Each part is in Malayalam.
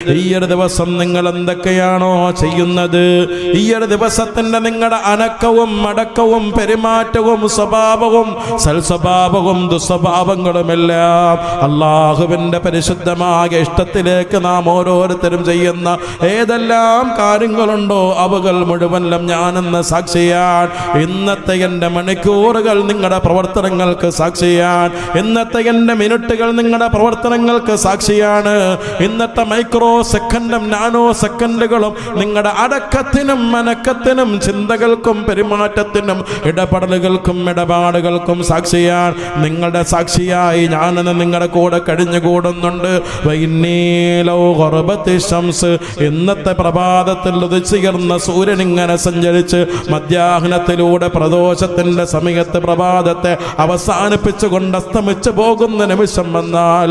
ഈ ഒരു ദിവസം നിങ്ങൾ എന്തൊക്കെയാണോ ചെയ്യുന്നത്, ഈ ഒരു ദിവസത്തിന്റെ നിങ്ങളുടെ അനക്കവും മടക്കവും പെരുമാറ്റവും സ്വഭാവവും സൽസ്വഭാവവും ദുസ്വഭാവങ്ങളുമെല്ലാം അള്ളാഹുവിന്റെ പരിശുദ്ധമായ ഇഷ്ടത്തിലേക്ക് നാം ഓരോരുത്തരും ചെയ്യുന്ന ഏതെല്ലാം കാര്യങ്ങളുണ്ടോ അവകൾ മുഴുവനും ഞാനെന്ന് സാക്ഷിയാൻ. ഇന്നത്തെ എൻ്റെ മണിക്കൂറുകൾ നിങ്ങളുടെ പ്രവർത്തനങ്ങൾക്ക് സാക്ഷിയാൻ. ഇന്നത്തെ എൻ്റെ മിനിറ്റുകൾ നിങ്ങളുടെ പ്രവർത്തനങ്ങൾക്ക് സാക്ഷിയാണ്. ഇന്നത്തെ മൈക്രോ സെക്കൻഡും നാനോ സെക്കൻഡുകളും നിങ്ങളുടെ അടക്കത്തിനും മനക്കത്തിനും ചിന്തകൾക്കും പെരുമാറ്റത്തിനും ഇടപെടലുകൾക്കും ഇടപാടുകൾക്കും സാക്ഷിയാൻ. നിങ്ങളുടെ സാക്ഷിയായി ഞാനെന്ന് നിങ്ങളുടെ കൂടെ കഴിഞ്ഞുകൂടുന്നുണ്ട്. ഇന്നത്തെ പ്രഭാതത്തിൽ ഉദിച്ചുയർന്ന സൂര്യൻ ഇങ്ങനെ സഞ്ചരിച്ച് മധ്യാഹ്നത്തിലൂടെ പ്രദോഷത്തിന്റെ സമയത്ത് പ്രഭാതത്തെ അവസാനിപ്പിച്ചുകൊണ്ട് അസ്തമിച്ചു പോകുന്ന നിമിഷം വന്നാൽ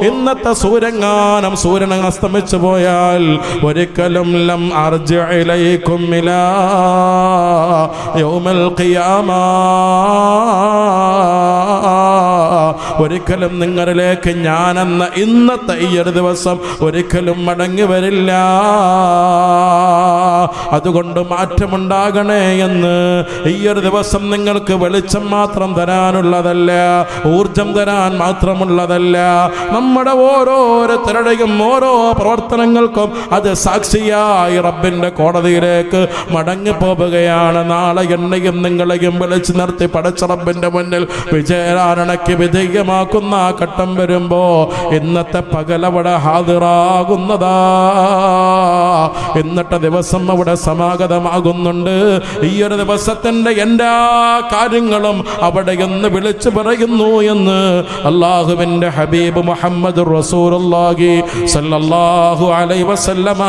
ഇന്നത്തെ സൂര്യങ്ങാനം സൂര്യൻ അസ്തമിച്ചു പോയാൽ ഒരിക്കലും ലം അർജി ഇലൈക്കും ഇലാ യൗമൽ ഖിയാമ, ഒരിക്കലും നിങ്ങളിലേക്ക് ഞാനെന്ന ഇന്നത്തെ ഈ ഒരു ദിവസം ഒരിക്കലും മടങ്ങി വരില്ല. അതുകൊണ്ട് മാറ്റമുണ്ടാകണേ എന്ന്. ഈ ഒരു ദിവസം നിങ്ങൾക്ക് വെളിച്ചം മാത്രം തരാനുള്ളതല്ല, ഊർജം തരാൻ മാത്രമുള്ളതല്ല, നമ്മുടെ ഓരോരുത്തരുടെയും ഓരോ പ്രവർത്തനങ്ങൾക്കും അത് സാക്ഷിയായി റബ്ബിന്റെ കോടതിയിലേക്ക് മടങ്ങി പോവുകയാണ്. നാളെ എന്നെയും നിങ്ങളെയും വിളിച്ചു നിർത്തി പടച്ച റബ്ബിന്റെ മുന്നിൽ വിജയാരണയ്ക്ക് വിധേയമാക്കുന്ന ഘട്ടം വരുമ്പോ ഇന്നത്തെ പകലവിടെ ഹാദിറാകുന്നതാ. ഇന്നത്തെ ദിവസം അവിടെ സമാഗതമാകുന്നുണ്ട്. ഈ ഒരു ദിവസത്തിന്റെ എല്ലാ കാര്യങ്ങളും അവിടെ എന്ന് വിളിച്ചു പറയുന്നു എന്ന് അല്ലാഹുവിന്റെ ഹബീബ് മുഹമ്മദ് റസൂലുള്ളാഹി സ്വല്ലല്ലാഹു അലൈഹി വസല്ലമ